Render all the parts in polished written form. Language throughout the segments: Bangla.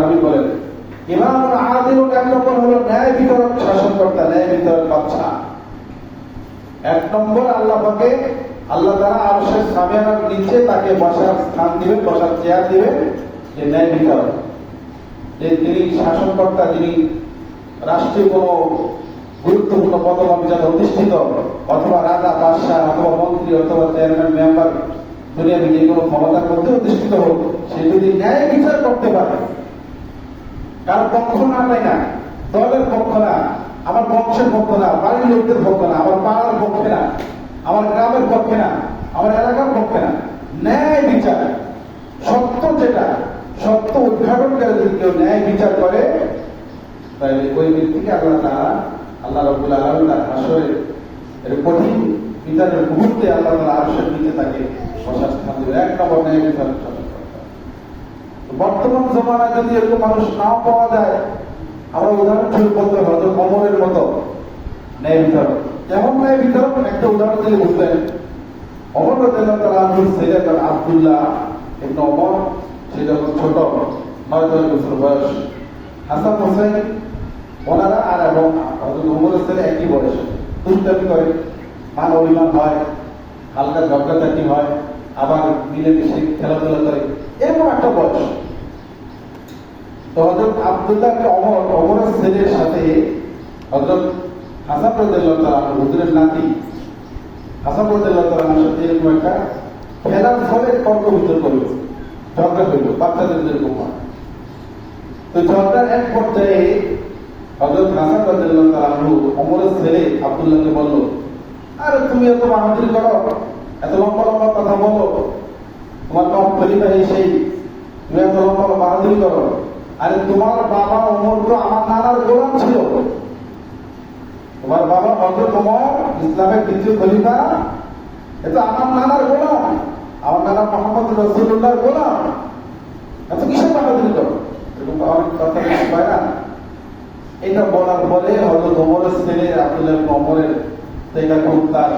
আমি বলেন ইমাম আদিল এক নম্বর হলো ন্যায় বিতরক শাসনকর্তা, ন্যায় বিতরক বাদশা। এক নম্বর আল্লাহ পাকে আল্লাহ তাআলা আরশের সামিয়ানার নিচে তাকে বসার স্থান দিবেন, বসার চেয়ার দিবেন, যে ন্যায় বিতরক, যে তিনি শাসনকর্তা, যিনি রাষ্ট্রীয় কোনো গুরুত্বপূর্ণ পদমর্যাদা অধিষ্ঠিত, অথবা রাজা বাদশাহ অথবা মন্ত্রী অথবা চেয়ারম্যান মেম্বার, দুনিয়ার যে কোনো ক্ষমতার মধ্যে অধিষ্ঠিত হোক, সে যদি ন্যায় বিচার করতে পারে, কারণ পক্ষ না তাই না, দলের পক্ষ না, আমার বংশের পক্ষ না, বাড়ির লোকদের পক্ষ না, আমার পাড়ার পক্ষে না, আমার গ্রামের পক্ষে না, আমার এলাকার পক্ষে না, ন্যায় বিচার, সত্য যেটা, সত্য উদ্ঘাটন করে যদি কেউ ন্যায় বিচার করে, তাহলে ওই ব্যক্তিকে আল্লাহ তাআলা, আল্লাহ রাব্বুল আলামিন তার হাসরের এর কঠিন বিচারের মুহূর্তে আল্লাহ তাআলা আরশের নিচে তাকে বসার স্থান দেবে। এক নম্বর ন্যায় বিচার। বর্তমান জমানায় যদি এরকম মানুষ না পাওয়া যায়, আমরা উদাহরণস্বরূপ বলতে হয়তো ওমরের মতো ন্যায় বিচারক। যেমন ন্যায় বিচারক, একটা উদাহরণ দিয়ে বুঝলেন, ওমর রাদিয়াল্লাহু আনহুর ছেলে আব্দুল্লাহ ইবনে ওমর, সে যখন ছোট 9-10 বছর বয়স, হাসান হোসেন ওনারা আর এবং হযরত ওমরের ছেলে একই বয়স, দুষ্টামি করে, মান অভিমান হয়, হালকা ঝগড়াঝাটি হয়, আবার মিলেমিশে খেলাধুলা করে, এরকম একটা বয়স। তো হযরত আব্দুল্লাহ ওমরের ছেলের সাথে হযরত হাসান রাদিয়াল্লাহু তাআলা হুজুরের নাতি হাসান রাদিয়াল্লাহু তাআলার সাথে এরকম একটা খেলার ফলে তর্ক বিতর্ক হলো, ঝগড়া হইল, বাচ্চাদের যেরকম হয়। তো ঝগড়ার এক পর্যায়ে হযরত হাসান রাদিয়াল্লাহু তাআলা ওমরের ছেলে আব্দুল্লাহকে বলল, আরে তুমি এত বাহাদুরি করো, এত লম্বা লম্বা কথা বলো, তোমার কম খলিফা সেই, তুমি এত লম্বা বাহাদুরি করো, আরে তোমার বাবা ওমর তো আমার নানার গোলাম ছিল, তোমার বাবা হযরত ওমর ইসলামের দ্বিতীয় খলিফা, এটা আমার নানার গোলাম, আমার নানা মুহাম্মদ রাসূলুল্লাহর গোলাম, এত কিসের বাহাদুরি করো, এরকম কথা কিছু পায় না। এটা বলার পরে হযরত ওমরের ছেলে আব্দুল্লাহ ইবনে ওমরের এটা খুব তার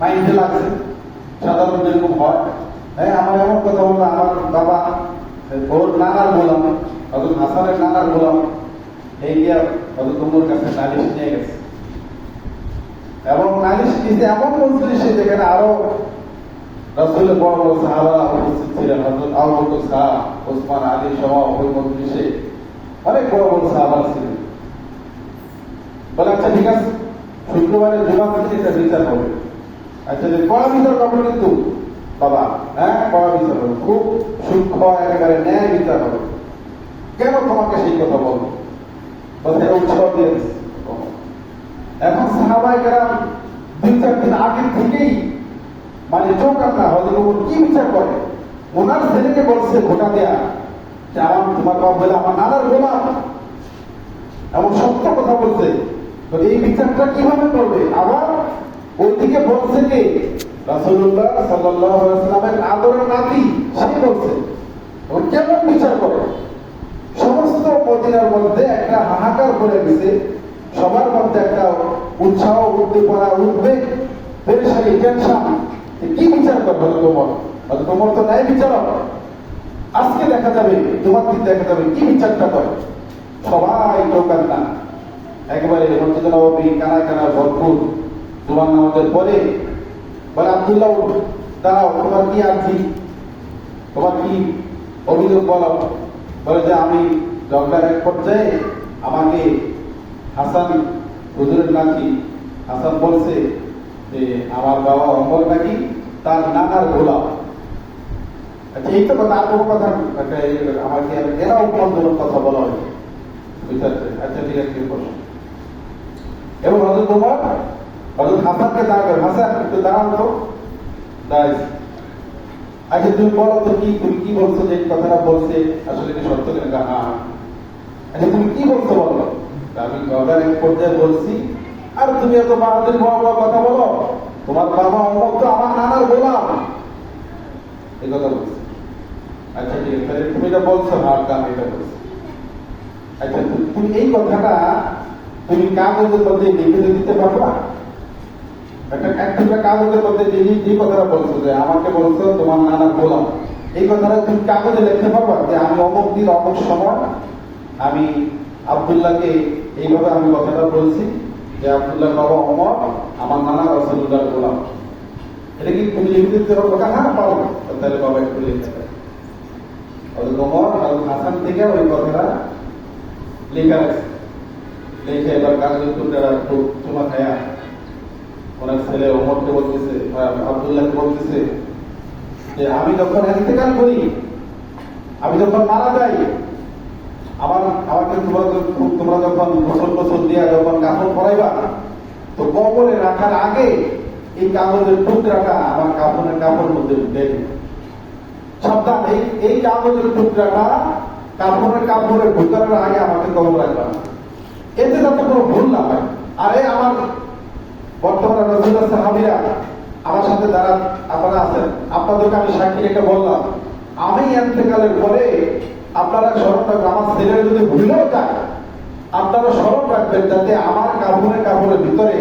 মাইন্ডে লাগছে। সাধারণত যেরকম হয়, হ্যাঁ আমার এমন কথা বললো, আমার বাবা ওর নানার গোলাম, হযরত হাসানের নানার গোলাম, এই গিয়া হযরত ওমর কাছে নালিশ নিয়ে গেছে, এবং নালিশ নিতে এমন মজলিসে যেখানে আরো রাসূলের বড় বড় সাহাবারা উপস্থিত ছিলেন, হযরত আবু বকর সাহ, ওসমান, আলী সহ ওই মজলিসে অনেক বড় বড় সাহাবারা ছিলেন। বলে আচ্ছা ঠিক আছে, শুক্রবারের জুমা থেকে এটা বিচার হবে। আচ্ছা যে কড়া বিচার করবো কিন্তু বাবা, হ্যাঁ কড়া বিচার হবে, খুব সূক্ষ্ম একেবারে ন্যায় বিচার হবে। কেন তোমাকে সেই কথা বলবো, বলতে উৎসাহ দিয়ে দিচ্ছে। এখন সাহাবায়ে কেরাম 2-4 দিন আগে থেকেই মানে চোখ আমরা হযরত ওমর কি বিচার করে, ওনার ছেলেকে বলছে ভোটা দেয়া, যে আমার তোমার বাবা বলে আমার নানার গোলাম, এমন সত্য কথা বলছে, এই বিচারটা কিভাবে করবে। আবার ওইদিকে বলছে কি রাসূলুল্লাহ সাল্লাল্লাহু আলাইহি ওয়াসাল্লামের আদরের নাতি, সে বলছে ও কেমন বিচার করে। সমস্ত মদিনার মধ্যে একটা হাহাকার পড়ে গেছে, সবার মধ্যে একটা উৎসাহ, উদ্দীপনা, উদ্বেগ, পেরেশানি, টেনশন, কি বিচার করবে তোমার, তোমার তো ন্যায় বিচারক, আজকে দেখা যাবে, তোমার দিন দেখা যাবে কি বিচারটা করে। সবাই টোকান না, একেবারে মসজিদে নববী কানায় কানায় ভরপুর। জুমার নামাজের পরে বলে আব্দুল্লাহ দাঁড়াও, তোমার কি আর্জি, তোমার কি অভিযোগ বলো। বলে যে আমি ঝগড়ার এক পর্যায়ে আমাকে হাসান হুজুরের নাকি হাসান বলছে যে আমার বাবা ওমর নাকি তার নানার গোলাম। আচ্ছা এই তো কথা, আর কোনো কথা আমাকে এরা উপমন্ডলের কথা বলা হয় বুঝতে। আচ্ছা ঠিক আছে, এবং হযরত ওমর হযরত হাসানকে দাঁড়াবেন, হাসান একটু দাঁড়ান তো, দাঁড়াইছে। আচ্ছা তুমি বলো তো তুমি কি বলছো, যে কথাটা বলছে আসলে কি সত্য কিনা। হ্যাঁ, আচ্ছা তুমি কি বলছো বলো। আমি গদার এক পর্যায়ে বলছি, আর তুমি এত বাহাদুর বড় বড় কথা বলো, তোমার বাবা ওমর তো আমার নানার গোলাম, এই কথা বলছি। আচ্ছা ঠিক আছে, তুমি এটা বলছো, আর আমি এটা বলছি। আচ্ছা তুমি এই কথাটা তুমি কাগজের মধ্যে লিখে দিতে পারবা, একটা কাগজের মধ্যে যে কথাটা বলছো, যে আমাকে বলছো তোমার নানা গোলাম, এই কথাটা তুমি কাগজে লিখতে পারবা যে আমি অমুক দিন অমুক সময় আমি আব্দুল্লাহকে এইভাবে আমি কথাটা বলছি যে আব্দুল্লাহ বাবা অমর, আমার নানা রাসূলুল্লাহ গোলাম। এটা কি তুমি লিখে দিতে পারবো? হ্যাঁ পারবো। তাহলে বাবা একটু লিখতে পারে ওমর আর হাসান থেকে ওই কথাটা লেখা আছে। লিখে এবার কাগজের টুকরা খুব চুমা খায়া ওনার ছেলে ওমরকে বলতেছে, আব্দুল্লাহকে বলতেছে যে আমি যখন ইন্তেকাল করি, আমি যখন মারা যাই, আমাকে তোমরা যখন গোসল দিয়া যখন কাপড় পরাইবা, তো কবরে রাখার আগে এই কাগজের টুকরাটা আমার কাপড়ের মধ্যে ঢুকে সাবধান। এই কাগজের টুকরাটা কাপড়ে ঢুকানোর আগে আমাকে কবর রাখবা, এতে যাতে কোনো ভুল না হয়। আর এই আমার বর্তমানে রাসূলুল্লাহ সাহাবীরা আমার সাথে যারা আপনারা আছেন, আপনাদেরকে আমি সাক্ষী রেখে বললাম, আমি ইন্তেকালের পরে আপনারা স্মরণ রাখবেন, আমার ছেলের যদি ভুলেও যায় আপনারা স্মরণ রাখবেন যাতে আমার কাপড়ের ভিতরে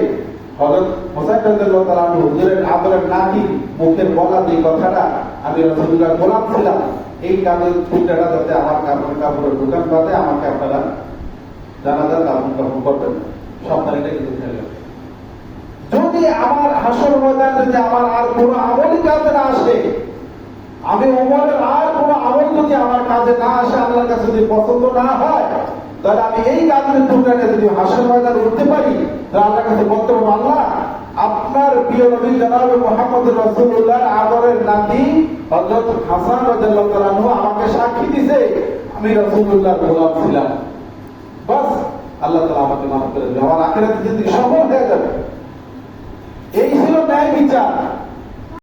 হযরত হোসাইন রাদিয়াল্লাহু তাআলা আনহু হুজুরের আদরের নাতি মুখের বলা যে কথাটা আমি রাসূলুল্লাহ গোলাম ছিলাম, এই কাগজের টুকরাটা যাতে আমার কাপড়ের দোকান বাদে আমাকে আপনারা জানাজা দাফন করবেন। সপ্তাহে কিন্তু খেলে যদি আমার হাসর ময়দানে যদি আমার আর কোনো আমলই কাজে না আসে, আমি ওমরের আর কোনো আমল যদি আমার কাজে না আসে, আল্লাহর কাছে যদি পছন্দ না হয়, তাহলে আমি এই কাজের টুকরাটা যদি হাসর ময়দানে উঠতে পারি, তাহলে আল্লাহর কাছে বলতে পারবো, আল্লাহ আপনার প্রিয় নবী জনাব মুহাম্মদ রাসূলুল্লাহর আদরের নাতি হযরত হাসান রাদিয়াল্লাহু তাআলা আনহু আমাকে সাক্ষী দিয়েছে আমি রাসূলুল্লাহর গোলাম ছিলাম। বাস আল্লাহ তাআলা আমাকে মাফ করে দেবে, আমার আখিরাতে জিন্দেগি সফল হয়ে যাবে। এই ছিল ন্যায় বিচার।